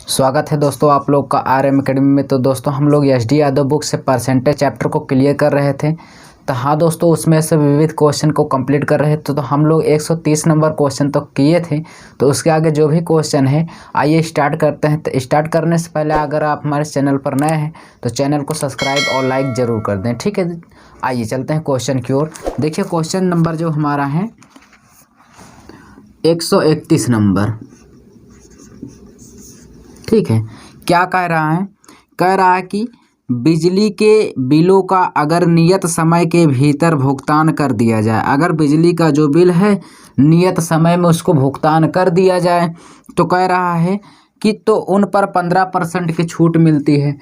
स्वागत है दोस्तों आप लोग का RM एकेडमी में। तो दोस्तों हम लोग SD यादव बुक से परसेंटेज चैप्टर को क्लियर कर रहे थे। तो हाँ दोस्तों, उसमें से विविध क्वेश्चन को कंप्लीट कर रहे थे। तो हम लोग 130 नंबर क्वेश्चन तो किए थे। तो उसके आगे जो भी क्वेश्चन है आइए स्टार्ट करते हैं। तो स्टार्ट करने से पहले अगर आप हमारे चैनल पर नए हैं तो चैनल को सब्सक्राइब और लाइक ज़रूर कर दें, ठीक है। आइए चलते हैं क्वेश्चन की ओर। देखिए क्वेश्चन नंबर जो हमारा है 131 नंबर, ठीक है। क्या कह रहा है? कह रहा है कि बिजली के बिलों का अगर नियत समय के भीतर भुगतान कर दिया जाए, अगर बिजली का जो बिल है नियत समय में उसको भुगतान कर दिया जाए तो कह रहा है कि तो उन पर 15% की छूट मिलती है।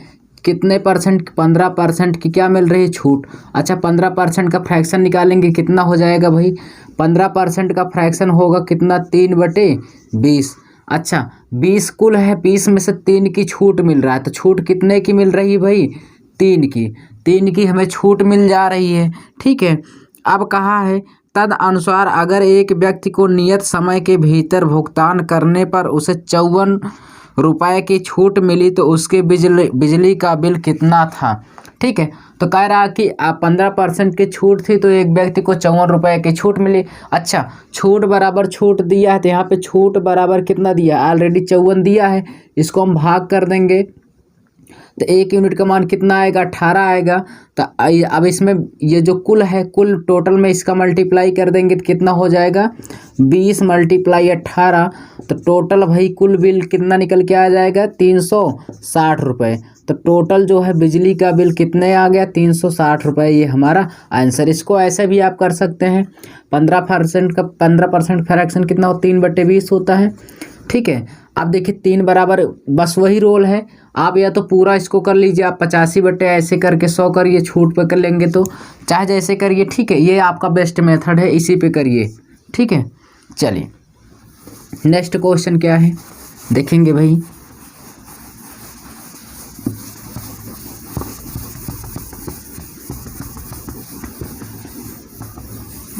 कितने परसेंट? 15% की क्या मिल रही है? छूट। अच्छा, 15% का फ्रैक्शन निकालेंगे, कितना हो जाएगा भाई? 15% का फ्रैक्शन होगा कितना? 3/20। अच्छा, 20 कुल है, 20 में से 3 की छूट मिल रहा है। तो छूट कितने की मिल रही है भाई? 3 की हमें छूट मिल जा रही है, ठीक है। अब कहा है तद अनुसार अगर एक व्यक्ति को नियत समय के भीतर भुगतान करने पर उसे 54 रुपये की छूट मिली तो उसके बिजली का बिल कितना था, ठीक है। तो कह रहा कि 15% की छूट थी तो एक व्यक्ति को 54 रुपये की छूट मिली। अच्छा, छूट बराबर छूट दिया है तो यहाँ पे छूट बराबर कितना दिया? ऑलरेडी 54 दिया है, इसको हम भाग कर देंगे तो 1 यूनिट का मान कितना आएगा? 18 आएगा। तो अब इसमें ये जो कुल है, कुल टोटल में इसका मल्टीप्लाई कर देंगे तो कितना हो जाएगा? 20 × 18। तो टोटल भाई कुल बिल कितना निकल के आ जाएगा? 360 रुपये। तो टोटल जो है बिजली का बिल कितने आ गया? 360 रुपये। ये हमारा आंसर। इसको ऐसे भी आप कर सकते हैं। 15% का 15% फ्रैक्शन कितना हो? 3/20 होता है, ठीक है। अब देखिए 3 बराबर, बस वही रोल है। आप या तो पूरा इसको कर लीजिए, आप 85 ऐसे करके 100 करिए, छूट पे कर लेंगे तो चाहे जैसे करिए, ठीक है। ये आपका बेस्ट मेथड है, इसी पे करिए, ठीक है। चलिए नेक्स्ट क्वेश्चन क्या है देखेंगे भाई।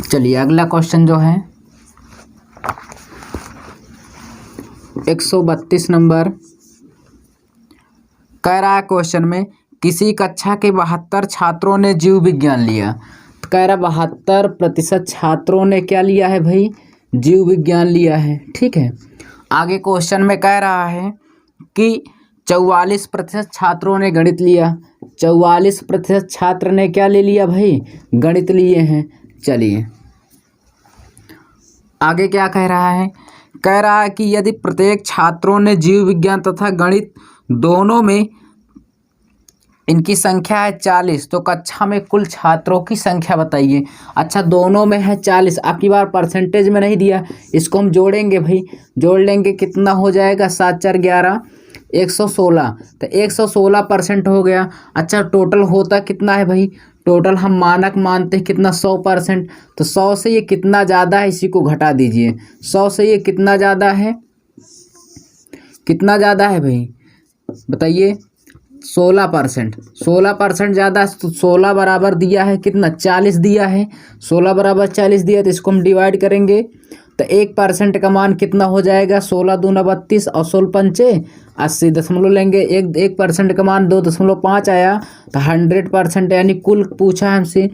चलिए अगला क्वेश्चन जो है 132 नंबर। कह रहा है क्वेश्चन में किसी कक्षा के 72 छात्रों ने जीव विज्ञान लिया। तो कह रहा 72% छात्रों ने क्या लिया है भाई? जीव विज्ञान लिया है, ठीक है। आगे क्वेश्चन में कह रहा है कि 44% छात्रों ने गणित लिया। 44% छात्र ने क्या ले लिया भाई? गणित लिए हैं। चलिए आगे क्या कह रहा है? कह रहा है कि यदि प्रत्येक छात्रों ने जीव विज्ञान तथा गणित दोनों में इनकी संख्या है 40 तो कक्षा में कुल छात्रों की संख्या बताइए। अच्छा, दोनों में है 40, आपकी बार परसेंटेज में नहीं दिया, इसको हम जोड़ेंगे भाई। जोड़ लेंगे, कितना हो जाएगा? 7 4 11 116। तो 116% हो गया। अच्छा, टोटल होता कितना है भाई? टोटल हम मानक मानते हैं कितना? 100%। तो 100 से ये कितना ज़्यादा है, इसी को घटा दीजिए। 100 से ये कितना ज़्यादा है? कितना ज़्यादा है भाई बताइए? 16%। 16% ज़्यादा है तो 16 बराबर दिया है कितना? 40 दिया है। 16 बराबर 40 दिया तो इसको हम डिवाइड करेंगे तो 1% का मान कितना हो जाएगा? 16 दूना 32 और 16 पंचे 80 दशमलव लेंगे। 1% का मान 2.5 आया। तो 100%, यानी कुल पूछा हमसे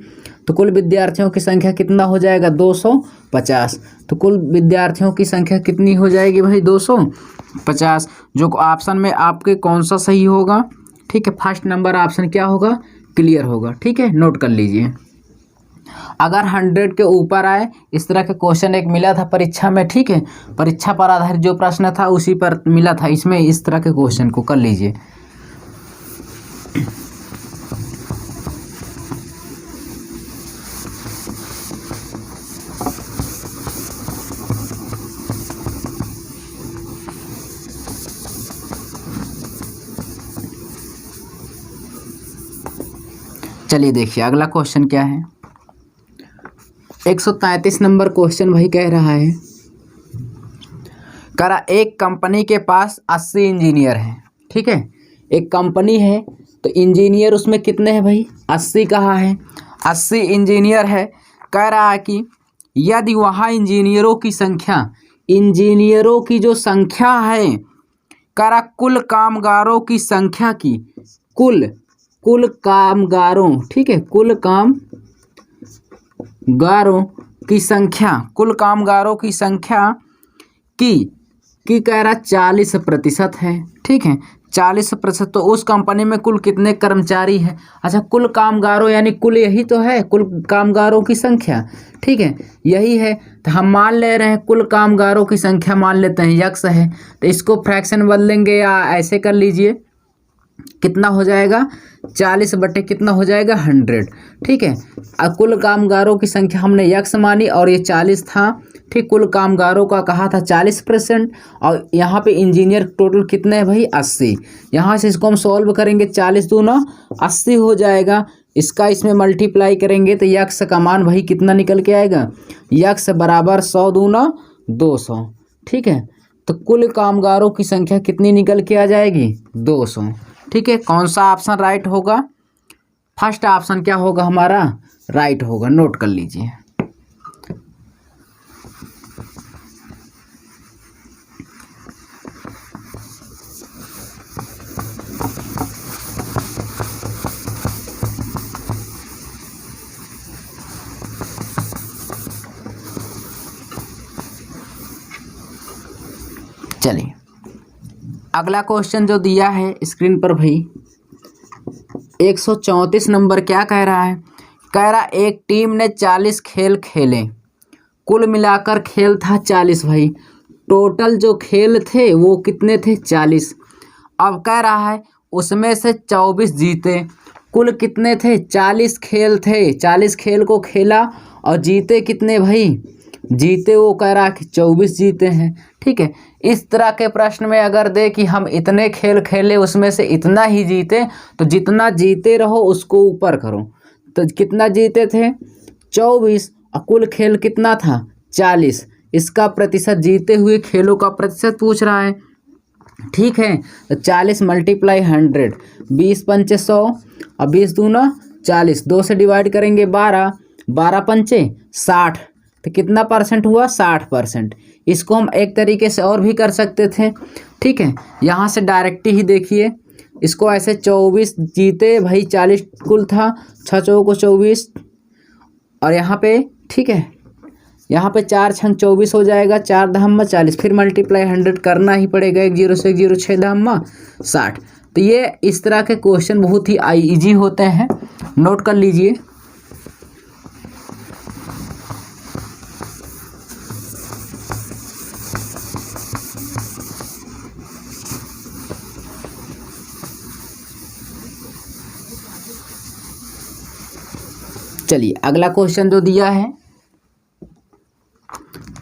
तो कुल विद्यार्थियों की संख्या कितना हो जाएगा? 250। तो कुल विद्यार्थियों की संख्या कितनी हो जाएगी भाई? 250। जो ऑप्शन में आपके कौन सा सही होगा? ठीक है, फर्स्ट नंबर ऑप्शन क्या होगा? क्लियर होगा, ठीक है। नोट कर लीजिए। अगर 100 के ऊपर आए, इस तरह के क्वेश्चन एक मिला था परीक्षा में, ठीक है। परीक्षा पर आधारित जो प्रश्न था उसी पर मिला था, इसमें इस तरह के क्वेश्चन को कर लीजिए। चलिए देखिए अगला क्वेश्चन क्या है। 133 नंबर क्वेश्चन भाई कह रहा है, कह रहा एक कंपनी के पास 80 इंजीनियर हैं, ठीक है। एक कंपनी है तो इंजीनियर उसमें कितने हैं भाई? 80 कहा है, 80 इंजीनियर है। कह रहा है कि यदि वहाँ इंजीनियरों की संख्या, इंजीनियरों की जो संख्या है कह रहा कुल कामगारों की संख्या की, कुल कामगारों, ठीक है, कुल कामगारों की संख्या, कुल कामगारों की संख्या की कह रहा 40% है, ठीक है, 40%। तो उस कंपनी में कुल कितने कर्मचारी हैं? अच्छा, कुल कामगारों यानी कुल यही तो है, कुल कामगारों की संख्या, ठीक है, यही है। तो हम मान ले रहे हैं कुल कामगारों की संख्या मान लेते हैं यक्स है, तो इसको फ्रैक्शन बदलेंगे या ऐसे कर लीजिए, कितना हो जाएगा 40 बटे कितना हो जाएगा 100, ठीक है। कुल कामगारों की संख्या हमने यक्स मानी और ये 40 था, ठीक। कुल कामगारों का कहा था 40% और यहाँ पे इंजीनियर टोटल कितने हैं भाई 80। यहाँ से इसको हम सॉल्व करेंगे, 40 दूना 80 हो जाएगा, इसका इसमें मल्टीप्लाई करेंगे तो यक्स का मान भाई कितना निकल के आएगा, यक्स बराबर 100 दूना 200, ठीक है। तो कुल कामगारों की संख्या कितनी निकल के आ जाएगी 200, ठीक है। कौन सा ऑप्शन राइट होगा? फर्स्ट ऑप्शन क्या होगा हमारा राइट होगा, नोट कर लीजिए। चलिए अगला क्वेश्चन जो दिया है स्क्रीन पर भाई 134 नंबर क्या कह रहा है? कह रहा एक टीम ने 40 खेल खेले, कुल मिलाकर खेल था 40 भाई, टोटल जो खेल थे वो कितने थे 40। अब कह रहा है उसमें से 24 जीते, कुल कितने थे 40 खेल थे, 40 खेल को खेला और जीते कितने भाई, जीते वो कह रहा कि 24 जीते हैं, ठीक है। इस तरह के प्रश्न में अगर दे कि हम इतने खेल खेले उसमें से इतना ही जीते, तो जितना जीते रहो उसको ऊपर करो, तो कितना जीते थे 24 और कुल खेल कितना था 40, इसका प्रतिशत जीते हुए खेलों का प्रतिशत पूछ रहा है, ठीक है। तो 40 मल्टीप्लाई 100, 20 पंचे 100 और 20 दूना 40, 2 से डिवाइड करेंगे 12, 12 पंचे 60, तो कितना परसेंट हुआ 60%। इसको हम एक तरीके से और भी कर सकते थे, ठीक है। यहाँ से डायरेक्ट ही देखिए इसको, ऐसे 24 जीते भाई 40 कुल था, 6 चौको 24 और यहाँ पे, ठीक है, यहाँ पे 4 छंग 24 हो जाएगा, 4 दहम्मा 40, फिर मल्टीप्लाई 100 करना ही पड़ेगा, 1 0 से 1 0 6 दहम्मा 60। तो ये इस तरह के क्वेश्चन बहुत ही ईजी होते हैं, नोट कर लीजिए। चलिए अगला क्वेश्चन जो दिया है,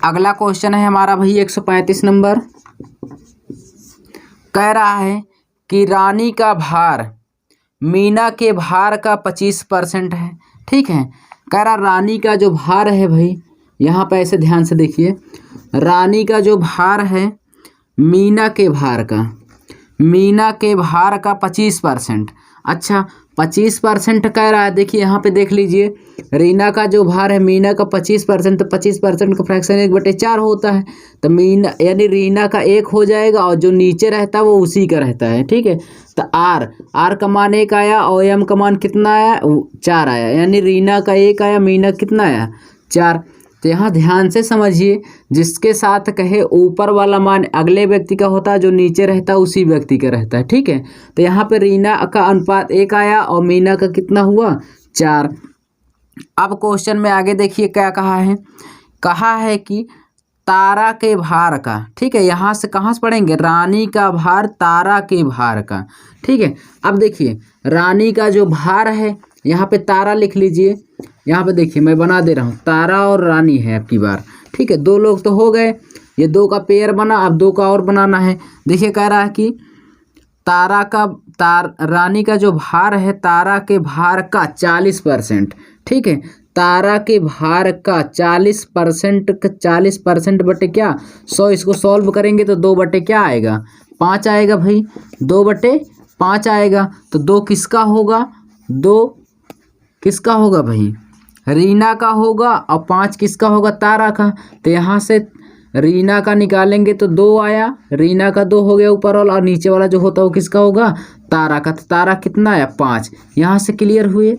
अगला क्वेश्चन है हमारा भाई 135 नंबर। कह रहा है कि रानी का भार मीना के भार का 25% है, ठीक है। कह रहा रानी का जो भार है भाई, यहाँ पर ऐसे ध्यान से देखिए, रानी का जो भार है मीना के भार का 25%। अच्छा 25% कह रहा है, देखिए यहाँ पे देख लीजिए, रीना का जो भार है मीना का 25%, तो 25% का फ्रैक्शन 1/4 होता है, तो मीना यानी रीना का 1 हो जाएगा और जो नीचे रहता है वो उसी का रहता है, ठीक है। तो आर का मान 1 आया और एम का मान कितना आया 4 आया, यानी रीना का 1 आया, मीना कितना आया 4। तो यहाँ ध्यान से समझिए, जिसके साथ कहे ऊपर वाला मान अगले व्यक्ति का होता है, जो नीचे रहता है उसी व्यक्ति का रहता है, ठीक है। तो यहाँ पे रीना का अनुपात 1 आया और मीना का कितना हुआ 4। अब क्वेश्चन में आगे देखिए क्या कहा है कि तारा के भार का, ठीक है, यहाँ से कहाँ से पढ़ेंगे, रानी का भार तारा के भार का, ठीक है। अब देखिए रानी का जो भार है, यहाँ पे तारा लिख लीजिए, यहाँ पे देखिए मैं बना दे रहा हूँ, तारा और रानी है आपकी बार, ठीक है। 2 लोग तो हो गए, ये 2 का पेयर बना, अब 2 का और बनाना है। देखिए कह रहा है कि रानी का जो भार है तारा के भार का 40%, ठीक है। तारा के भार का 40% बटे क्या 100, इसको सॉल्व करेंगे तो 2 बटे क्या आएगा 5 आएगा भाई, 2 बटे 5 आएगा। तो 2 किसका होगा, 2 किसका होगा भाई रीना का होगा और 5 किसका होगा तारा का। तो यहाँ से रीना का निकालेंगे तो 2 आया, रीना का 2 हो गया ऊपर वाला, और नीचे वाला जो होता है वो किसका होगा, तारा का। तो तारा कितना आया, 5। यहाँ से क्लियर हुए।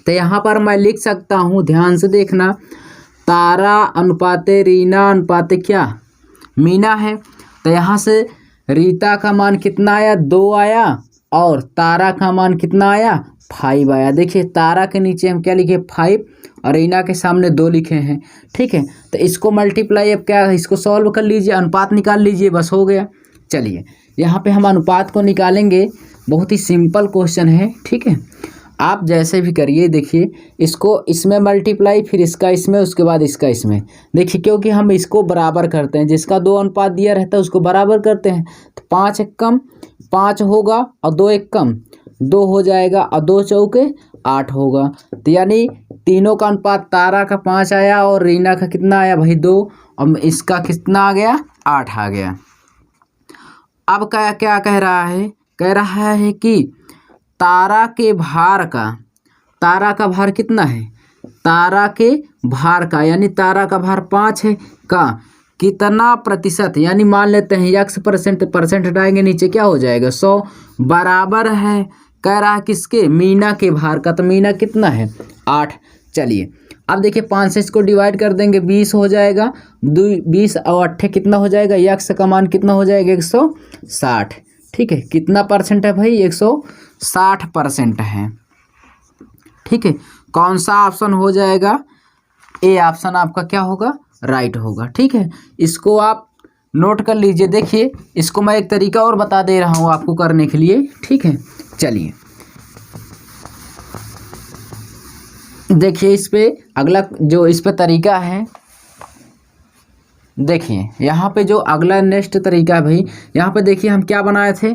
तो यहाँ पर मैं लिख सकता हूँ, ध्यान से देखना, तारा अनुपाते रीना अनुपाते क्या, मीना है। तो यहाँ से रीता का मान कितना आया, 2 आया, और तारा का मान कितना आया, 5 आया। देखिए तारा के नीचे हम क्या लिखे, 5, और रीना के सामने 2 लिखे हैं। ठीक है, तो इसको मल्टीप्लाई, अब क्या, इसको सॉल्व कर लीजिए, अनुपात निकाल लीजिए, बस हो गया। चलिए यहाँ पे हम अनुपात को निकालेंगे, बहुत ही सिंपल क्वेश्चन है। ठीक है, आप जैसे भी करिए, देखिए इसको इसमें मल्टीप्लाई, फिर इसका इसमें, उसके बाद इसका इसमें। देखिए क्योंकि हम इसको बराबर करते हैं, जिसका 2 अनुपात दिया रहता है उसको बराबर करते हैं। तो 5 एक कम 5 होगा, और 2 एक कम 2 हो जाएगा, और 2 चौके 8 होगा। तो यानी तीनों का अनुपात, तारा का 5 आया और रीना का कितना आया भाई, 2, और इसका कितना आ गया, 8 आ गया। अब क्या क्या कह रहा है, कह रहा है कि तारा के भार का, तारा का भार कितना है, तारा के भार का, यानी तारा का भार 5 है, का कितना प्रतिशत, यानी मान लेते हैं x%, परसेंट हटाएंगे नीचे क्या हो जाएगा, 100, बराबर है, कह रहा है किसके, मीना के भार का। तो मीना कितना है, 8। चलिए अब देखिए 5 से इसको डिवाइड कर देंगे, 20 हो जाएगा, 20 और 8 कितना हो जाएगा, x का मान कितना हो जाएगा, 160। ठीक है, कितना परसेंट है भाई, 160% है। ठीक है, कौन सा ऑप्शन हो जाएगा, ए ऑप्शन आपका क्या होगा, राइट होगा। ठीक है, इसको आप नोट कर लीजिए। देखिए इसको मैं एक तरीका और बता दे रहा हूँ आपको करने के लिए। ठीक है, चलिए देखिए इस पे अगला जो इस पे तरीका है, देखिए यहाँ पे जो अगला नेक्स्ट तरीका है भाई, यहाँ पे देखिए हम क्या बनाए थे,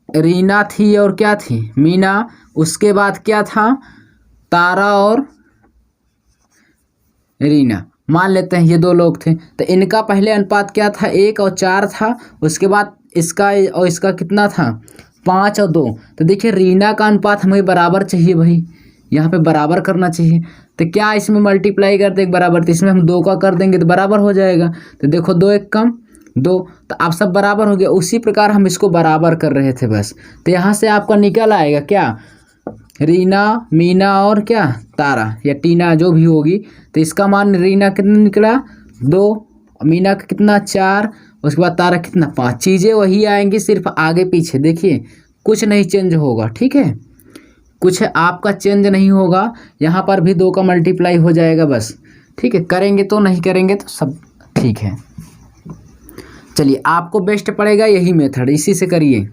रीना थी और क्या थी, मीना, उसके बाद क्या था, तारा और रीना, मान लेते हैं ये 2 लोग थे। तो इनका पहले अनुपात क्या था, 1 और 4 था, उसके बाद इसका और इसका कितना था, 5 और 2। तो देखिए रीना का अनुपात हमें बराबर चाहिए भाई, यहाँ पे बराबर करना चाहिए। तो क्या इसमें मल्टीप्लाई कर दें बराबर, तो इसमें हम 2 का कर देंगे तो बराबर हो जाएगा। तो देखो 2 एक कम 2, तो आप सब बराबर हो गया। उसी प्रकार हम इसको बराबर कर रहे थे बस। तो यहाँ से आपका निकल आएगा क्या, रीना, मीना और क्या, तारा या टीना जो भी होगी। तो इसका मान रीना कितना निकला, 2, मीना का कितना, 4, उसके बाद तारा कितना, 5। चीज़ें वही आएंगी, सिर्फ आगे पीछे देखिए कुछ नहीं चेंज होगा। ठीक है, कुछ आपका चेंज नहीं होगा, यहाँ पर भी 2 का मल्टीप्लाई हो जाएगा बस। ठीक है, करेंगे तो, नहीं करेंगे तो सब ठीक है। चलिए आपको बेस्ट पड़ेगा यही मेथड, इसी से करिए।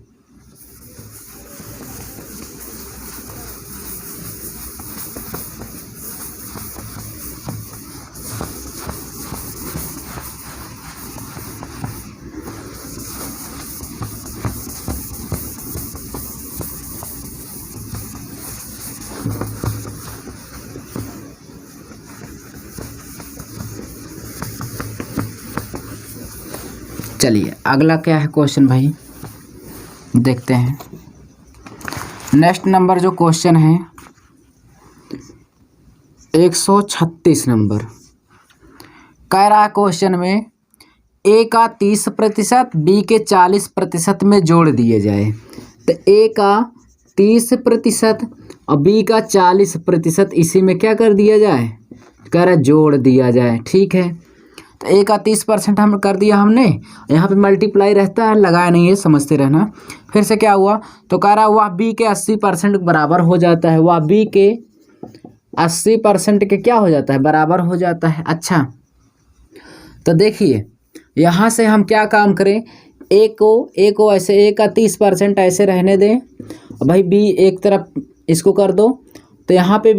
चलिए अगला क्या है क्वेश्चन भाई, देखते हैं। नेक्स्ट नंबर जो क्वेश्चन है 136 नंबर, कह रहा है क्वेश्चन में ए का 30%, बी के 40% में जोड़ दिए जाए। तो ए का 30% और बी का 40% इसी में क्या कर दिया जाए, कह रहा है जोड़ दिया जाए। ठीक है, तो ए का 30% हम कर दिया हमने, यहाँ पे मल्टीप्लाई रहता है, लगाया नहीं है, समझते रहना। फिर से क्या हुआ, तो कह रहा है वह बी के 80% बराबर हो जाता है, वह बी के 80% के क्या हो जाता है, बराबर हो जाता है। अच्छा, तो देखिए यहाँ से हम क्या काम करें, ए को ऐसे, ए का 30% ऐसे रहने दें, भाई बी एक तरफ इसको कर दो। तो यहाँ पे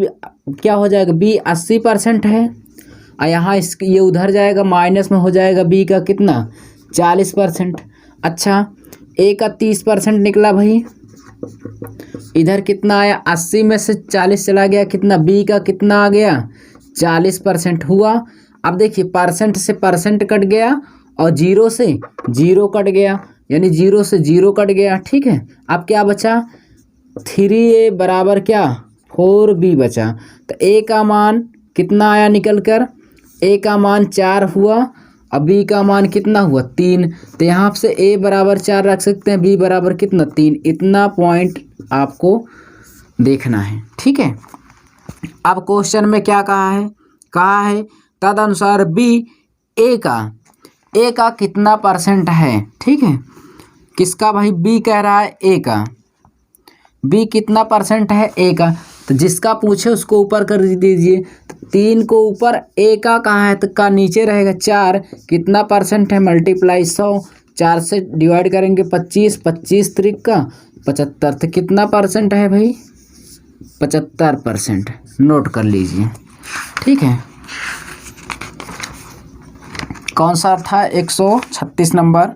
क्या हो जाएगा, बी 80% है, और यहाँ इस ये उधर जाएगा, माइनस में हो जाएगा बी का कितना, 40%। अच्छा, ए का 30% निकला भाई, इधर कितना आया, 80 में से 40 चला गया, कितना, बी का कितना आ गया, 40% हुआ। अब देखिए परसेंट से परसेंट कट गया और 0 से 0 कट गया, यानी 0 से 0 कट गया। ठीक है, अब क्या बचा, 3a बराबर क्या, 4b बचा। तो ए का मान कितना आया निकल कर, ए का मान 4 हुआ अब बी का मान कितना हुआ 3, तो यहाँ से ए बराबर 4 रख सकते हैं, बी बराबर कितना 3, इतना पॉइंट आपको देखना है। ठीक है, अब क्वेश्चन में क्या कहा है तदनुसार बी ए का कितना परसेंट है। ठीक है, किसका भाई, बी कह रहा है ए का, बी कितना परसेंट है ए का, तो जिसका पूछे उसको ऊपर कर दीजिए। तो 3 को ऊपर, ए का कहाँ है तो का नीचे रहेगा 4, कितना परसेंट है मल्टीप्लाई 100, 4 से डिवाइड करेंगे 25, 25 त्रिक का 75, तो कितना परसेंट है भाई 75%, नोट कर लीजिए। ठीक है, कौन सा था 136 नंबर,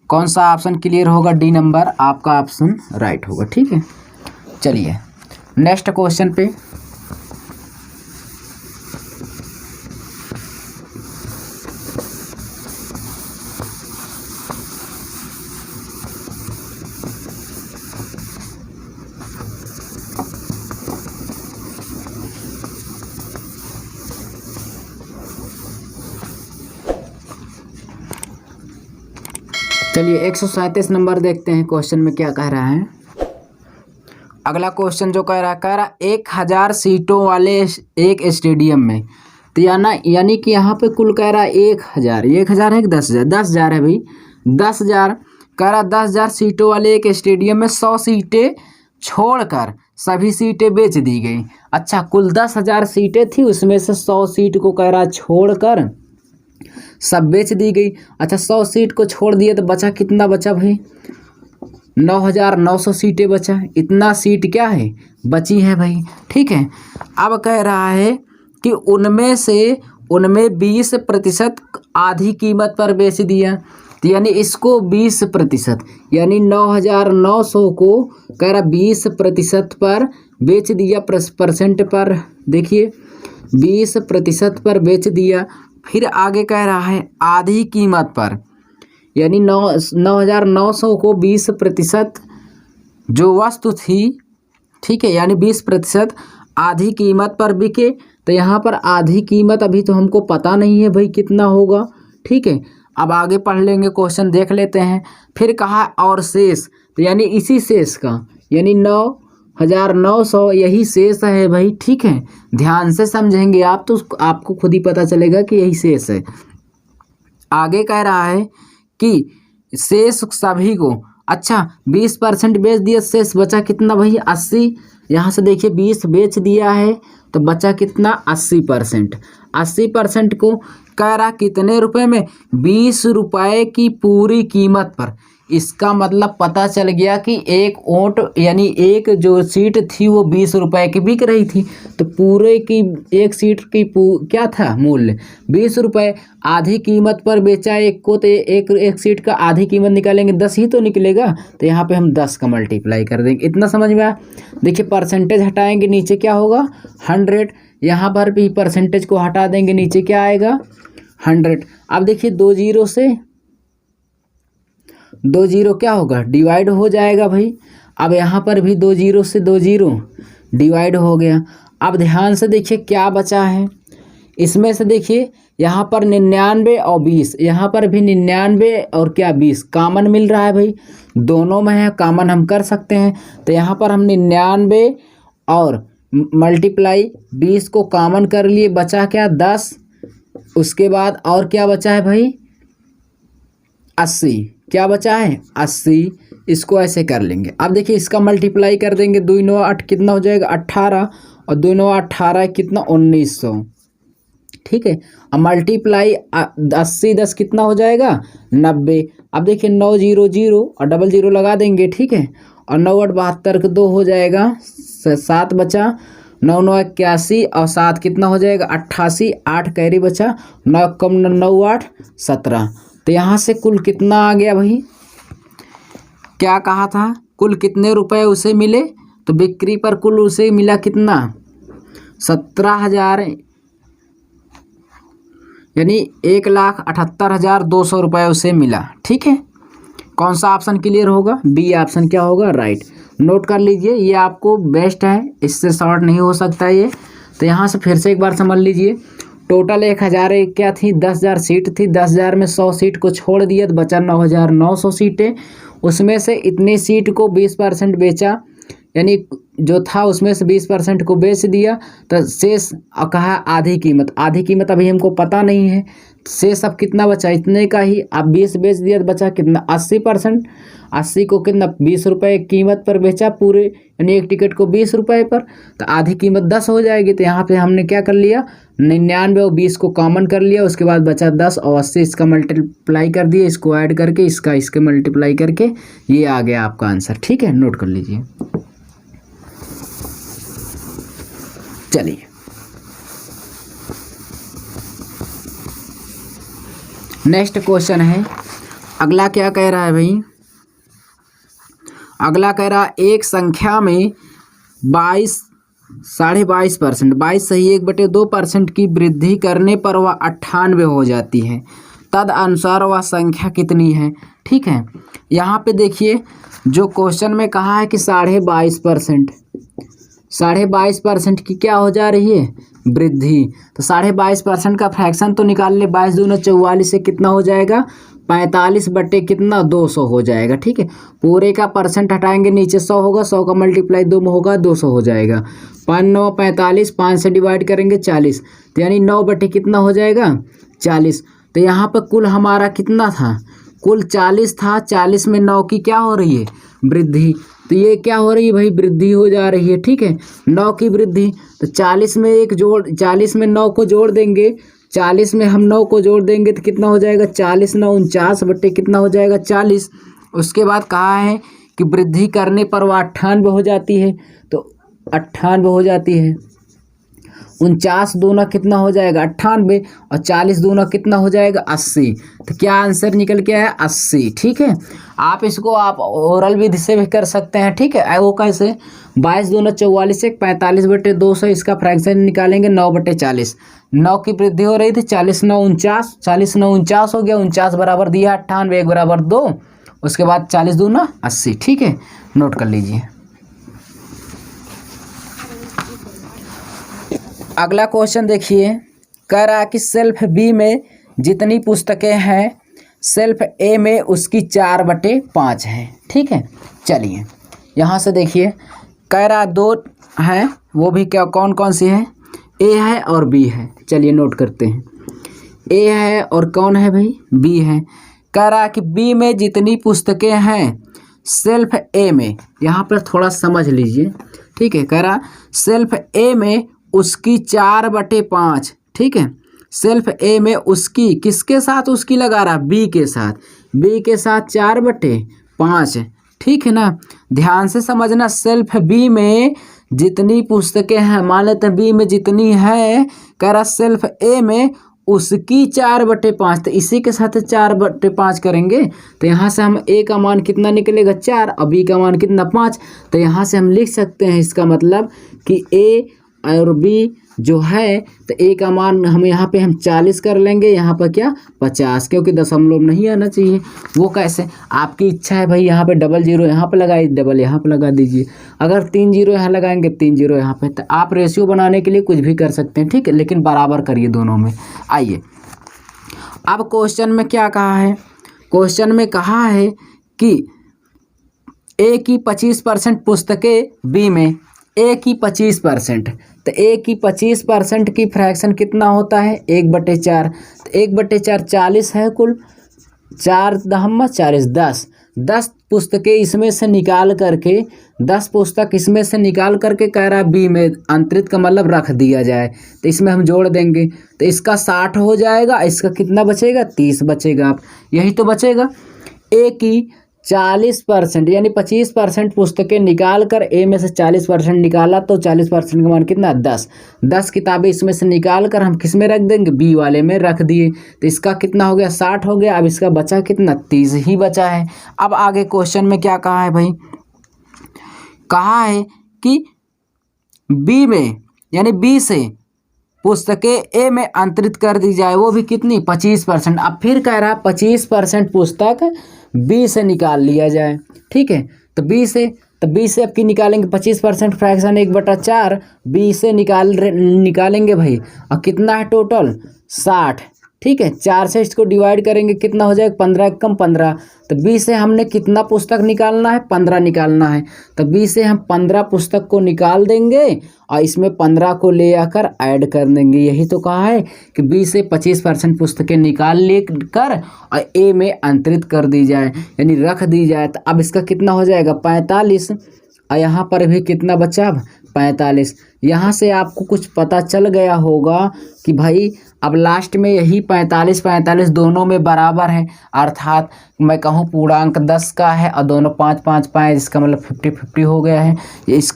कौन सा ऑप्शन क्लियर होगा, डी नंबर आपका ऑप्शन राइट होगा। ठीक है, चलिए नेक्स्ट क्वेश्चन पे। चलिए 137 नंबर देखते हैं क्वेश्चन में क्या कह रहा है। अगला क्वेश्चन जो कह रहा 1000 सीटों वाले एक स्टेडियम में, तो यानी कि यहाँ पे कुल कह रहा है 1000 है कि 10,000, 10,000 है भाई, 10,000 कह रहा 10,000 सीटों वाले एक स्टेडियम में 100 सीटें छोड़कर सभी सीटें बेच दी गई। अच्छा, कुल 10,000 सीटें थी, उसमें से 100 सीट को कह रहा छोड़कर सब बेच दी गई। अच्छा, 100 सीट को छोड़ दिए तो बचा कितना, बचा भाई 9,900 सीटें बचा, इतना सीट क्या है बची है भाई। ठीक है, अब कह रहा है कि उनमें 20% आधी कीमत पर बेच दिया, तो यानी इसको 20% यानी 9,900 को कह रहा 20% पर बेच दिया, परसेंट पर देखिए 20% पर बेच दिया। फिर आगे कह रहा है आधी कीमत पर, यानी 9,900 को 20% जो वस्तु थी, ठीक है, यानी 20% आधी कीमत पर बिके। तो यहाँ पर आधी कीमत अभी तो हमको पता नहीं है भाई कितना होगा। ठीक है, अब आगे पढ़ लेंगे, क्वेश्चन देख लेते हैं। फिर कहा और शेष, तो यानी इसी शेष का, यानी 9,900 यही शेष है भाई। ठीक है, ध्यान से समझेंगे आप तो आपको खुद ही पता चलेगा कि यही शेष है। आगे कह रहा है कि शेष सभी को, अच्छा 20% बेच दिया, शेष बचा कितना भाई 80। यहाँ से देखिए 20 बेच दिया है तो बचा कितना 80%। 80% को कह रहा कितने रुपए में, 20 रुपए की पूरी कीमत पर। इसका मतलब पता चल गया कि एक वोट यानी एक जो सीट थी वो 20 रुपए की बिक रही थी, तो पूरे की एक सीट की क्या था मूल्य 20 रुपए। आधी कीमत पर बेचा एक को, तो एक सीट का आधी कीमत निकालेंगे 10 ही तो निकलेगा, तो यहाँ पे हम 10 का मल्टीप्लाई कर देंगे। इतना समझ में आया। देखिए परसेंटेज हटाएंगे, नीचे क्या होगा 100, यहाँ पर भी परसेंटेज को हटा देंगे, नीचे क्या आएगा 100। अब देखिए 2 जीरो से 2 जीरो क्या होगा डिवाइड हो जाएगा भाई। अब यहाँ पर भी 2 जीरो से 2 जीरो डिवाइड हो गया। अब ध्यान से देखिए क्या बचा है इसमें से, देखिए यहाँ पर 99 और 20, यहाँ पर भी 99 और क्या 20 कॉमन मिल रहा है भाई, दोनों में है कॉमन हम कर सकते हैं। तो यहाँ पर हम 99 और मल्टीप्लाई 20 को कॉमन कर लिए, बचा क्या 10। उसके बाद और क्या बचा है भाई 80, क्या बचा है 80। इसको ऐसे कर लेंगे। अब देखिए इसका मल्टीप्लाई कर देंगे, 2 9 8 कितना हो जाएगा 18, और 2 9 18 कितना 1900। ठीक है, अब मल्टीप्लाई 80 10 कितना हो जाएगा 90। अब देखिए 9 0 0 और डबल 0 लगा देंगे। ठीक है, और 9 8 72 का 2 हो जाएगा, 7 बचा, 9 9 81 और 7 कितना हो जाएगा 88, 8 कैरी बचा, 9 कम 9 8 17। तो यहाँ से कुल कितना आ गया भाई, क्या कहा था कुल कितने रुपए उसे मिले, तो बिक्री पर कुल उसे मिला कितना 17,000, यानी 1,78,200 रुपये उसे मिला। ठीक है, कौन सा ऑप्शन क्लियर होगा, बी ऑप्शन क्या होगा राइट। नोट कर लीजिए, ये आपको बेस्ट है, इससे शॉर्ट नहीं हो सकता ये। तो यहाँ से फिर से एक बार समझ लीजिए, टोटल 1000 क्या थी, 10,000 सीट थी, 10,000 में 100 सीट को छोड़ दिया तो बचा 9,900 सीटें। उसमें से इतनी सीट को 20% बेचा, यानी जो था उसमें से 20% को बेच दिया, तो शेष कहा आधी कीमत। आधी कीमत अभी हमको पता नहीं है, शेष अब कितना बचा इतने का ही। अब 20 बेच दिया तो बचा कितना 80%। 80 को कितना 20 रुपये कीमत पर बेचा पूरे, यानी एक टिकट को 20 रुपये पर, तो आधी कीमत 10 हो जाएगी। तो यहाँ पे हमने क्या कर लिया, 99 और 20 को कॉमन कर लिया, उसके बाद बचा 10 और 80 इसका मल्टीप्लाई कर दिया, इसको ऐड करके इसके मल्टीप्लाई करके ये आ गया आपका आंसर। ठीक है, नोट कर लीजिए। चलिए नेक्स्ट क्वेश्चन है। अगला क्या कह रहा है भाई, अगला कह रहा है एक संख्या में 22.5%, 22 सही 1/2% की वृद्धि करने पर वह 98 हो जाती है, तद अनुसार वह संख्या कितनी है। ठीक है, यहाँ पे देखिए जो क्वेश्चन में कहा है कि 22.5%, 22.5% की क्या हो जा रही है, वृद्धि। तो 22.5% का फ्रैक्शन तो निकाल ले, 22 दूना 44 से कितना हो जाएगा 45 बटे कितना 200 हो जाएगा। ठीक है, पूरे का परसेंट हटाएंगे, नीचे 100 होगा, 100 का मल्टीप्लाई 2 में होगा 200 हो जाएगा। 5 9 45, 5 से डिवाइड करेंगे 40, तो यानी 9 बटे कितना हो जाएगा 40। तो यहाँ पर कुल हमारा कितना था, कुल 40 था, 40 में 9 की क्या हो रही है, वृद्धि। तो ये क्या हो रही है भाई, वृद्धि हो जा रही है। ठीक है, 9 की वृद्धि, तो 40 में 40 में 9 को जोड़ देंगे, 40 में हम 9 को जोड़ देंगे तो कितना हो जाएगा 40 9 49 बटे कितना हो जाएगा 40। उसके बाद कहा है कि वृद्धि करने पर वह 98 हो जाती है, तो 98 हो जाती है। 49 दूना कितना हो जाएगा 98 और 40 दूना कितना हो जाएगा 80। तो क्या आंसर निकल के आया 80। ठीक है, आप इसको आप ओरल विधि से भी कर सकते हैं। ठीक है, वो कैसे, 22 दूना 44 से 45 बटे 200, इसका फ्रैक्शन निकालेंगे 9 बटे 40। 9 की वृद्धि हो रही थी, 40 9 49, 40 9 49 हो गया, 49 बराबर दिया 98, 1 बराबर 2, उसके बाद 40 दूना 80। ठीक है, नोट कर लीजिए। अगला क्वेश्चन देखिए, कह रहा है कि सेल्फ बी में जितनी पुस्तकें हैं सेल्फ ए में उसकी 4/5 है। ठीक है, चलिए यहाँ से देखिए, कह रहा 2 है, वो भी क्या कौन कौन सी है, ए है और बी है। चलिए नोट करते हैं, ए है और कौन है भाई, बी है। कह रहा कि बी में जितनी पुस्तकें हैं सेल्फ ए में, यहाँ पर थोड़ा समझ लीजिए। ठीक है, कह रहा सेल्फ ए में उसकी 4/5। ठीक है, सेल्फ ए में उसकी किसके साथ उसकी लगा रहा, बी के साथ, बी के साथ 4/5। ठीक है ना, ध्यान से समझना। सेल्फ बी में जितनी पुस्तकें हैं, मान लेते हैं बी में जितनी है, कह रहा सेल्फ ए में उसकी 4/5, तो इसी के साथ 4/5 करेंगे, तो यहाँ से हम ए का मान कितना निकलेगा 4 और बी का मान कितना 5। तो यहाँ से हम लिख सकते हैं, इसका मतलब कि ए और बी जो है, तो ए का मान हम यहाँ पे हम 40 कर लेंगे, यहाँ पर क्या 50, क्योंकि दशमलव नहीं आना चाहिए। वो कैसे, आपकी इच्छा है भाई, यहाँ पे डबल जीरो यहाँ पे लगाइए, डबल यहाँ पे लगा दीजिए। अगर 3 जीरो यहाँ लगाएंगे 3 जीरो यहाँ पे, तो आप रेशियो बनाने के लिए कुछ भी कर सकते हैं। ठीक है, लेकिन बराबर करिए दोनों में। आइए अब क्वेश्चन में क्या कहा है, क्वेश्चन में कहा है कि ए की 25% पुस्तकें बी में, ए की 25%, तो ए की 25% की फ्रैक्शन कितना होता है 1/4। तो 1/4 40 है, कुल 4 दहम्मा 40 10 पुस्तकें इसमें से निकाल करके, 10 पुस्तक इसमें से निकाल करके कह रहा बी में अंतरित का मतलब रख दिया जाए, तो इसमें हम जोड़ देंगे तो इसका 60 हो जाएगा, इसका कितना बचेगा 30 बचेगा। आप यही तो बचेगा। ए की 40% यानी 25% पुस्तकें निकाल कर ए में से 40% निकाला, तो 40% का मान कितना 10 किताबें इसमें से निकाल कर हम किस में रख देंगे, बी वाले में रख दिए, तो इसका कितना हो गया 60 हो गया। अब इसका बचा कितना 30 ही बचा है। अब आगे क्वेश्चन में क्या कहा है भाई, कहा है कि बी में यानी बी से पुस्तकें ए में अंतरित कर दी जाए, वो भी कितनी 25%। अब फिर कह रहा 25% पुस्तक बी से निकाल लिया जाए। ठीक है, तो बी से तो बी से आपकी निकालेंगे 25% फ्रैक्शन 1/4, बी से निकालेंगे भाई। और कितना है टोटल 60, ठीक है। 4 से इसको डिवाइड करेंगे कितना हो जाएगा 15 एकम 15। तो बी से हमने कितना पुस्तक निकालना है 15 निकालना है। तो बी से हम 15 पुस्तक को निकाल देंगे और इसमें 15 को ले आकर ऐड कर देंगे। यही तो कहा है कि बी से 25% पुस्तकें निकाल लेकर और ए में अंतरित कर दी जाए, यानी रख दी जाए। तो अब इसका कितना हो जाएगा 45, और यहाँ पर भी कितना बचा अब 45। यहाँ से आपको कुछ पता चल गया होगा कि भाई अब लास्ट में यही 45 दोनों में बराबर है, अर्थात मैं कहूँ पूर्णांक 10 का है और दोनों 5 पाए, इसका मतलब 50-50 हो गया है।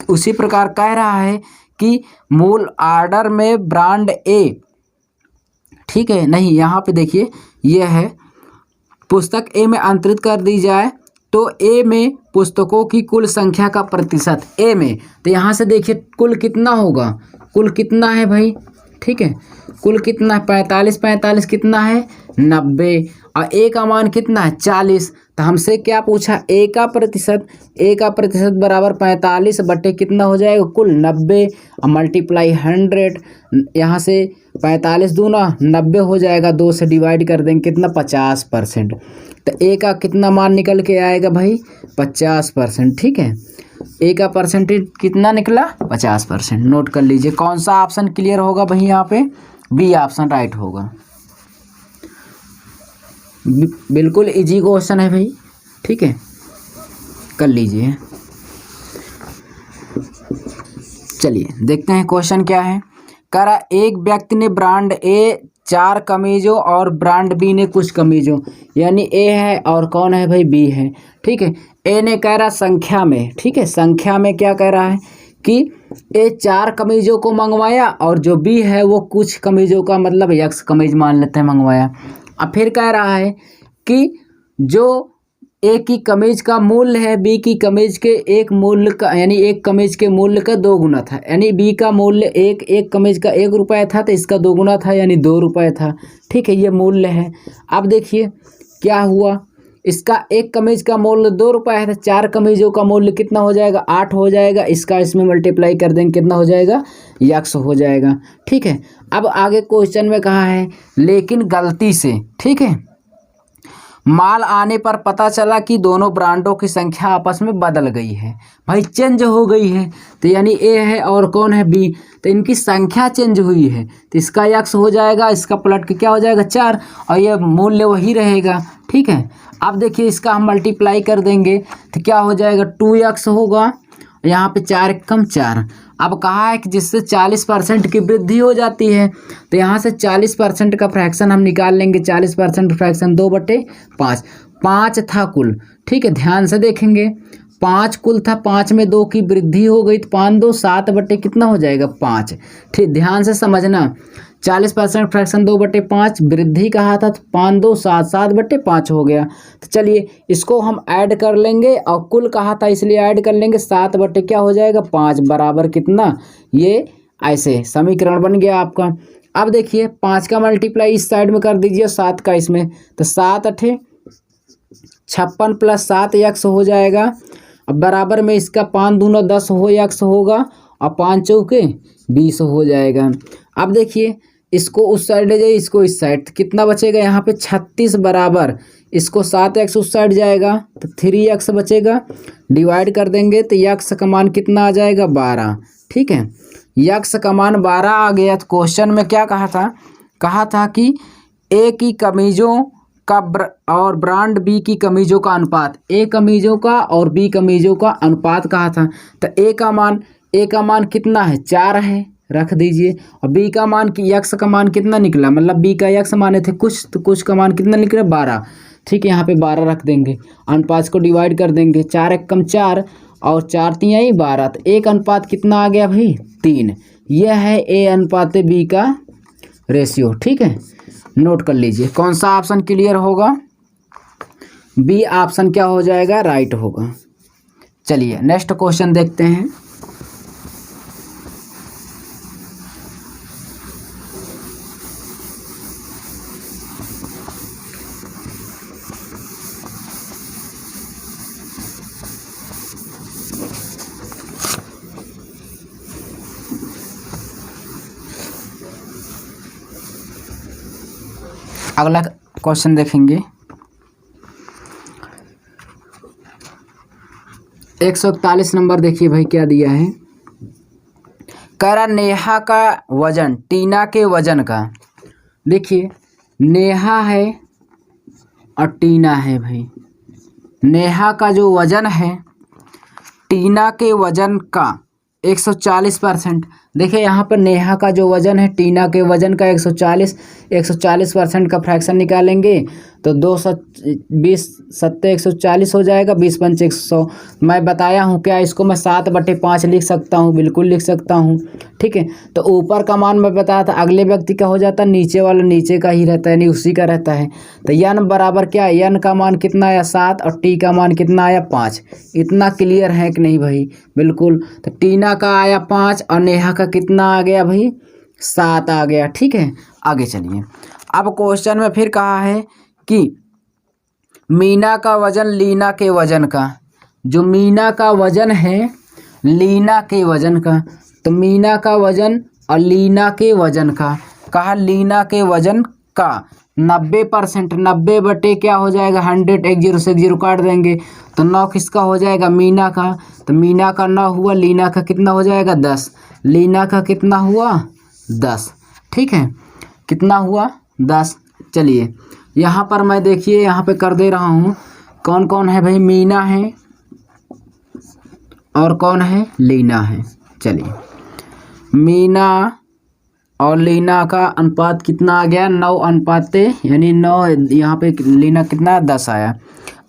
उसी प्रकार कह रहा है कि मूल ऑर्डर में ब्रांड ए, ठीक है, नहीं यहाँ पे देखिए ये है पुस्तक ए में अंतरित कर दी जाए तो ए में पुस्तकों की कुल संख्या का प्रतिशत ए में, तो यहाँ से देखिए कुल कितना होगा, कुल कितना है भाई, ठीक है, कुल कितना है 45 कितना है 90, और ए का मान कितना है 40। तो हमसे क्या पूछा ए का प्रतिशत बराबर 45 बटे कितना हो जाएगा कुल 90 और मल्टीप्लाई 100। यहाँ से 45 दूना 90 हो जाएगा, 2 से डिवाइड कर देंगे कितना 50%। तो ए का कितना मान निकल के आएगा भाई 50%, ठीक है। ए का परसेंटेज कितना निकला 50%। नोट कर लीजिए कौन सा ऑप्शन क्लियर होगा भाई, यहाँ पे बी ऑप्शन राइट होगा। बिल्कुल इजी क्वेश्चन है भाई, ठीक है, कर लीजिए। चलिए देखते हैं क्वेश्चन क्या है। करा एक व्यक्ति ने ब्रांड ए 4 कमीजों और ब्रांड बी ने कुछ कमीजों, यानी ए है और कौन है भाई बी है, ठीक है। ए ने कह रहा संख्या में, ठीक है, संख्या में क्या कह रहा है कि ए 4 कमीजों को मंगवाया और जो बी है वो कुछ कमीजों का मतलब यक्स कमीज मान लेते हैं मंगवाया। अब फिर कह रहा है कि जो ए की कमीज का मूल्य है बी की कमीज के एक मूल्य का, यानी एक कमीज के मूल्य का 2 गुना था, यानी बी का मूल्य एक कमीज का 1 रुपये था तो इसका 2 गुना था यानी 2 रुपये था, ठीक है, ये मूल्य है। अब देखिए क्या हुआ, इसका एक कमीज का मूल्य 2 रुपये है तो 4 कमीजों का मूल्य कितना हो जाएगा 8 हो जाएगा, इसका इसमें मल्टीप्लाई कर देंगे कितना हो जाएगा यक्स हो जाएगा, ठीक है। अब आगे क्वेश्चन में कहा है लेकिन गलती से, ठीक है, माल आने पर पता चला कि दोनों ब्रांडों की संख्या आपस में बदल गई है, भाई चेंज हो गई है। तो यानी ए है और कौन है बी, तो इनकी संख्या चेंज हुई है तो इसका यक्स हो जाएगा, इसका पलट के क्या हो जाएगा 4 और ये मूल्य वही रहेगा, ठीक है। अब देखिए इसका हम मल्टीप्लाई कर देंगे तो क्या हो जाएगा 2x होगा, यहाँ पे 4 एकम 4। अब कहा है कि जिससे 40% की वृद्धि हो जाती है तो यहाँ से 40% का फ्रैक्शन हम निकाल लेंगे। 40% फ्रैक्शन 2/5, 5 था कुल, ठीक है, ध्यान से देखेंगे 5 कुल था, 5 में 2 की वृद्धि हो गई तो 5 2 7 बटे कितना हो जाएगा 5, ठीक, ध्यान से समझना। 40% फ्रैक्शन 2/5 वृद्धि कहा था तो 5 2 7 7/5 हो गया। तो चलिए इसको हम ऐड कर लेंगे और कुल कहा था इसलिए ऐड कर लेंगे 7 बटे क्या हो जाएगा 5 बराबर कितना, ये ऐसे समीकरण बन गया आपका। अब देखिए 5 का मल्टीप्लाई इस साइड में कर दीजिए 7 का इसमें, तो 7 8 56 + 7 यक्स हो जाएगा। अब बराबर में इसका 5 दूना 10 हो यक्स होगा और 5 चौके 20 हो जाएगा। अब देखिए इसको उस साइड ले जाइए, इसको इस साइड, तो कितना बचेगा यहाँ पे 36 बराबर, इसको 7x उस साइड जाएगा तो 3x बचेगा, डिवाइड कर देंगे तो यक्स का मान कितना आ जाएगा 12, ठीक है। यक्स का मान 12 आ गया। तो क्वेश्चन में क्या कहा था कि ए की कमीजों का और ब्रांड बी की कमीजों का अनुपात, ए कमीजों का और बी कमीजों का अनुपात कहा था। तो ए का मान कितना है 4 है, रख दीजिए, और बी का मान यक्स का मान कितना निकला, मतलब बी का यक्स माने थे कुछ तो कुछ का मान कितना निकला 12, ठीक है, यहाँ पे 12 रख देंगे। अनुपात को डिवाइड कर देंगे, 4 एकम 4 और 4 3 12, तो एक अनुपात कितना आ गया भाई 3। यह है ए अनुपात बी का रेशियो, ठीक है, नोट कर लीजिए। कौन सा ऑप्शन क्लियर होगा, बी ऑप्शन क्या हो जाएगा राइट होगा। चलिए नेक्स्ट क्वेश्चन देखते हैं। अगला क्वेश्चन देखेंगे 141 नंबर। देखिए भाई क्या दिया है, कह रहा नेहा का वजन टीना के वजन का। देखिए नेहा है और टीना है भाई, नेहा का जो वजन है टीना के वजन का 140%। देखिए यहाँ पर नेहा का जो वजन है टीना के वजन का 140% का फ्रैक्शन निकालेंगे तो 220 सत्ते 140 हो जाएगा, 20 पंचे 100। मैं बताया हूँ क्या, इसको मैं 7/5 लिख सकता हूँ, बिल्कुल लिख सकता हूँ। ठीक है, तो ऊपर का मान मैं बताया था अगले व्यक्ति का हो जाता है, नीचे वाला नीचे का ही रहता है, यानी उसी का रहता है। तो यन बराबर क्या, यन का मान कितना आया 7 और टी का मान कितना आया 5। इतना क्लियर है कि नहीं भाई? बिल्कुल। तो टीना का आया 5 और नेहा का कितना आ गया भाई 7 आ गया। ठीक है, आगे चलिए। अब क्वेश्चन में फिर कहा है कि मीना का वजन लीना के वजन का। जो मीना का वजन है लीना के वजन का, तो मीना का वजन और लीना के वजन का, कहा लीना के वजन का 90%, 90 बटे क्या हो जाएगा 100, एक जीरो से एक जीरो काट देंगे तो 9 किसका हो जाएगा मीना का। तो मीना का 9 हुआ, लीना का कितना हो जाएगा 10, लीना का कितना हुआ 10। ठीक है, कितना हुआ 10। चलिए यहाँ पर मैं देखिए यहाँ पे कर दे रहा हूँ, कौन कौन है भाई, मीना है और कौन है लीना है। चलिए मीना और लीना का अनुपात कितना आ गया 9:, यानी 9, यहाँ पे लीना कितना 10 आया।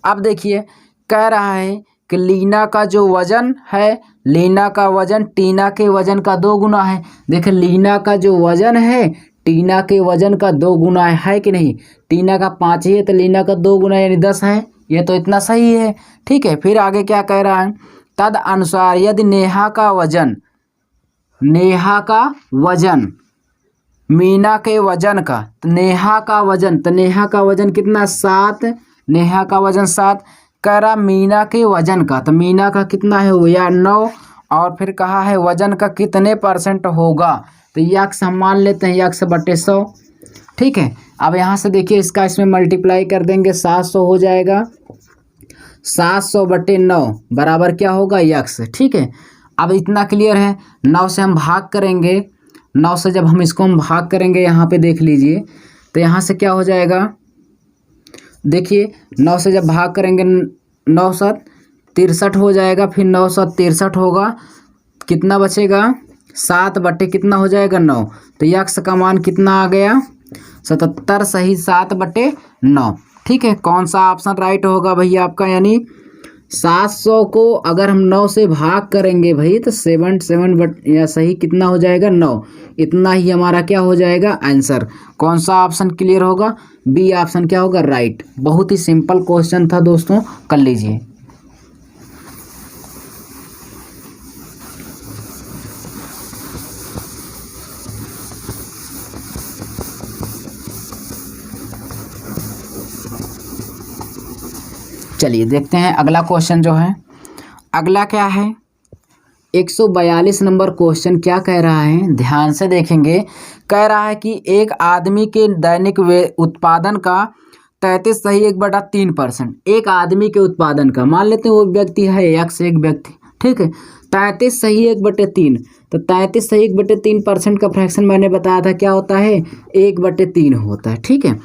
अब देखिए कह रहा है कि लीना का जो वजन है, लीना का वजन टीना के वजन का 2 गुना है। देखिए लीना का जो वजन है टीना के वजन का 2 गुना है कि नहीं? टीना का 5 ही है तो लीना का 2 गुना यानी 10 है। ये तो इतना सही है। ठीक है, फिर आगे क्या कह रहा है, तद अनुसार यदि नेहा का वजन मीना के वजन का, तो नेहा का वजन कितना 7, नेहा का वजन 7, कह रहा मीना के वजन का, तो मीना का कितना है वो या 9, और फिर कहा है वजन का कितने % होगा, तो यक्स हम मान लेते हैं यक्स/100। ठीक है, अब यहाँ से देखिए इसका इसमें मल्टीप्लाई कर देंगे 700 हो जाएगा, 700/9 बराबर क्या होगा यक्स। ठीक है, अब इतना क्लियर है। 9 से हम भाग करेंगे, 9 से जब हम इसको हम भाग करेंगे यहाँ पे देख लीजिए तो यहाँ से क्या हो जाएगा, देखिए 9 से जब भाग करेंगे 9 7 63 हो जाएगा, फिर 9 7 63 होगा, कितना बचेगा 7 बटे कितना हो जाएगा 9, तो यक्स का मान कितना आ गया 77, सही 7/9। ठीक है, कौन सा ऑप्शन राइट होगा भैया आपका, यानी 700 को अगर हम 9 से भाग करेंगे भाई तो 7 या सही कितना हो जाएगा 9, इतना ही हमारा क्या हो जाएगा आंसर। कौन सा ऑप्शन क्लियर होगा, बी ऑप्शन क्या होगा राइट। बहुत ही सिंपल क्वेश्चन था दोस्तों, कर लीजिए। चलिए देखते हैं अगला क्वेश्चन जो है, अगला क्या है 142 नंबर क्वेश्चन क्या कह रहा है, ध्यान से देखेंगे। कह रहा है कि एक आदमी के दैनिक उत्पादन का 33 सही 1/3%, एक आदमी के उत्पादन का, मान लेते हैं वो व्यक्ति है x एक व्यक्ति। ठीक है, 33 सही 1/3, तो 33 सही 1/3% का फ्रैक्शन मैंने बताया था क्या होता है 1/3 होता है। ठीक है,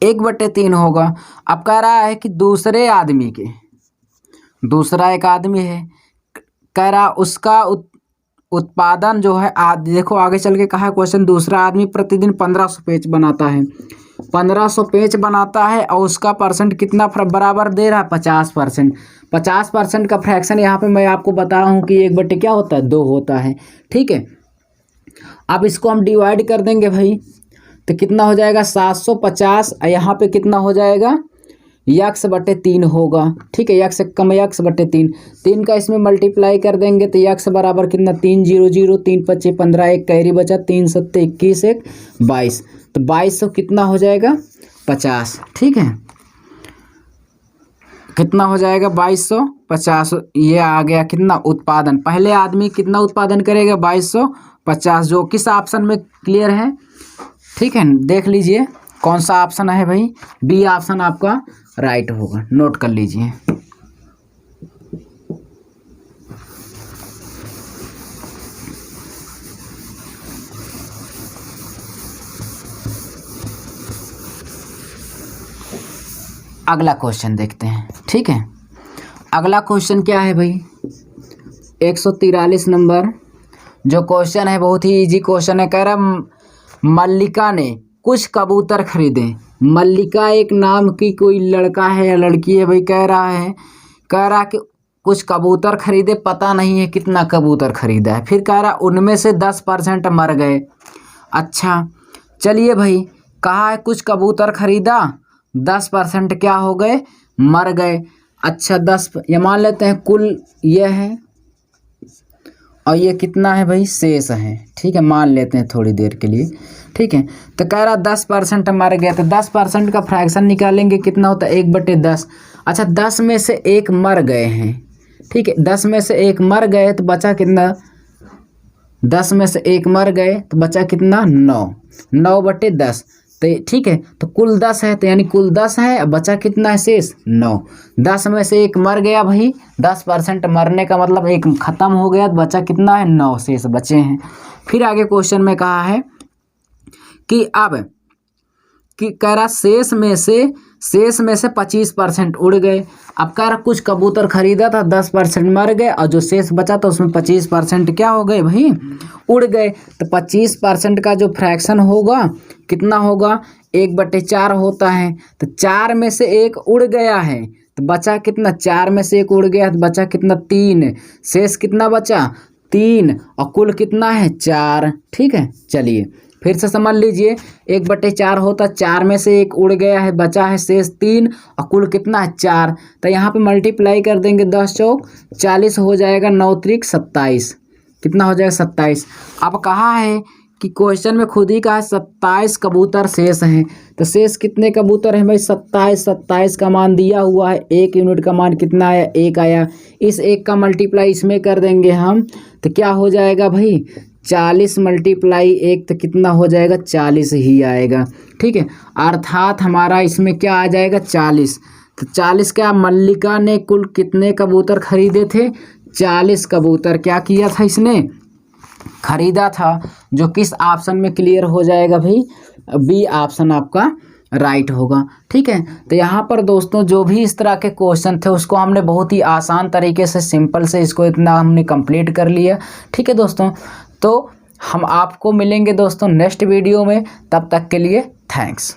1/3 होगा। अब कह रहा है कि दूसरे आदमी के, दूसरा एक आदमी है, कह रहा उसका उत्पादन जो है देखो आगे चल के कहा क्वेश्चन, दूसरा आदमी प्रतिदिन 1500 पेज बनाता है, 1500 पेज बनाता है और उसका परसेंट कितना बराबर दे रहा है 50%। 50% का फ्रैक्शन यहाँ पे मैं आपको बता रहा हूँ कि 1/2 क्या होता है 2 होता है। ठीक है, अब इसको हम डिवाइड कर देंगे भाई तो कितना हो जाएगा 750, यहाँ पे कितना हो जाएगा यक्स/3 होगा। ठीक है, यक्स कम यक्स/3, 3 का इसमें मल्टीप्लाई कर देंगे तो यक्स बराबर कितना 3 0 0, 3 5 15, एक कैरी बचा, 3 7 21, 1 22, तो 2200 कितना हो जाएगा 50। ठीक है, कितना हो जाएगा 2250, ये आ गया कितना उत्पादन, पहले आदमी कितना उत्पादन करेगा 2250, जो किस ऑप्शन में क्लियर है। ठीक है, देख लीजिए कौन सा ऑप्शन है भाई? बी ऑप्शन आपका राइट होगा, नोट कर लीजिए। अगला क्वेश्चन देखते हैं, ठीक है। अगला क्वेश्चन क्या है भाई? 143 नंबर जो क्वेश्चन है बहुत ही इजी क्वेश्चन है। कह रहा मल्लिका ने कुछ कबूतर खरीदे। मल्लिका एक नाम की कोई लड़का है या लड़की है भाई। कह रहा कि कुछ कबूतर खरीदे, पता नहीं है कितना कबूतर खरीदा है। फिर कह रहा उनमें से 10% मर गए। अच्छा चलिए भाई, कहा है कुछ कबूतर खरीदा, 10% क्या हो गए? मर गए। अच्छा 10 ये मान लेते हैं कुल ये है, और ये कितना है भाई? शेष है, ठीक है, मान लेते हैं थोड़ी देर के लिए, ठीक है। तो कह रहा 10% मर गया, तो 10% का फ्रैक्शन निकालेंगे, कितना होता है? 1/10। अच्छा 10 में से 1 मर गए हैं, ठीक है, 10 में से 1 मर गए तो बचा कितना? 10 में से 1 मर गए तो बचा कितना? 9। 9/10, तो ठीक है, तो कुल 10 है, तो यानी कुल 10 है, बचा कितना है शेष? 9। 10 में से 1 मर गया भाई, 10% मरने का मतलब 1 खत्म हो गया, तो बचा कितना है? 9 शेष बचे हैं। फिर आगे क्वेश्चन में कहा है कि अब कि कह रहा शेष में से 25% उड़ गए। अब कह रहा कुछ कबूतर खरीदा था, 10% मर गए, और जो शेष बचा था उसमें 25% क्या हो गए भाई? उड़ गए। तो 25% का जो फ्रैक्शन होगा कितना होगा? 1/4 होता है। तो 4 में से 1 उड़ गया है, तो बचा कितना? 4 में से 1 उड़ गया तो बचा कितना? 3। शेष कितना बचा? 3, और कुल कितना है? 4, ठीक है। चलिए फिर से समझ लीजिए, 1/4 होता, 4 में से 1 उड़ गया है, बचा है शेष 3, और कुल कितना है? 4। तो यहाँ पे मल्टीप्लाई कर देंगे, 10 चौक 40 हो जाएगा, 9 त्रिक 27, कितना हो जाएगा? 27। अब कहा है कि क्वेश्चन में खुद ही कहा है 27 कबूतर शेष हैं। तो शेष कितने कबूतर हैं भाई? 27। 27 का मान दिया हुआ है, 1 यूनिट का मान कितना आया? 1 आया। इस 1 का मल्टीप्लाई इसमें कर देंगे हम, तो क्या हो जाएगा भाई? 40 × 1 तो कितना हो जाएगा? 40 ही आएगा, ठीक है। अर्थात हमारा इसमें क्या आ जाएगा? 40। तो 40 क्या मल्लिका ने कुल कितने कबूतर खरीदे थे? 40 कबूतर क्या किया था इसने? खरीदा था, जो किस ऑप्शन में क्लियर हो जाएगा भाई? बी ऑप्शन आपका राइट होगा, ठीक है। तो यहाँ पर दोस्तों जो भी इस तरह के क्वेश्चन थे उसको हमने बहुत ही आसान तरीके से, सिंपल से इसको इतना हमने कंप्लीट कर लिया, ठीक है दोस्तों। तो हम आपको मिलेंगे दोस्तों नेक्स्ट वीडियो में, तब तक के लिए थैंक्स।